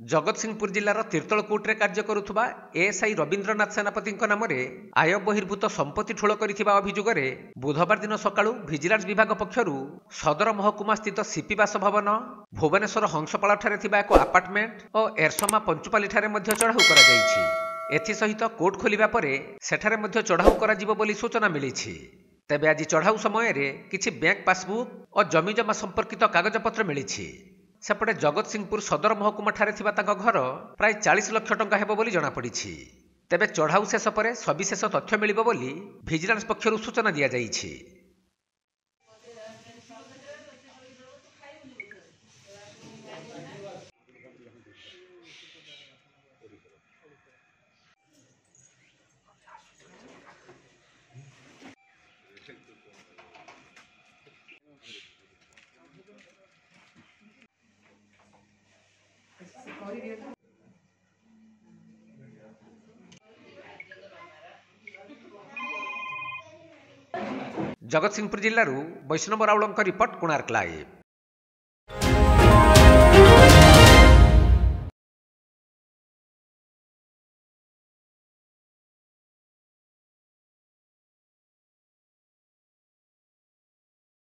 जगतसिंहपुर जिलार तीर्तलकोट्रे कार्य करुवा एएसआई रवीन्द्रनाथ सेनापति नाम आय बहिर्भूत संपत्ति ठूल कर अभियोग बुधवार दिन सकाळु भिजिलान्स विभाग पक्षरु सदर महकुमा स्थित सीपी बासभवन भुवनेश्वर हंसपाल एक आपार्टमेंट और एरसमा पंचुपाली चढ़ाऊ कर कोर्ट खोलिबा परे सेठारे चढ़ाऊ कर सूचना मिली। तेबे आज चढ़ाऊ समय किछि बैंक पासबुक और जमीजमा संपर्कित कागजपत्र मिली। सेपटे जगतसिंहपुर सदर महकुमा ठारे थिबा तांको घर प्राय 40 लाख टंका हेबो बोली जणा पड़िछि। तेबे चढ़ाऊ शेष पर सविशेष तथ्य मिलिबो बोली भिजिलान्स पक्षरु सूचना दिया जाइछि। जगतसिंहपुर जिल्लारू वैष्णव राउलଙ୍କ रिपोर्ट कोणार्क लाइव।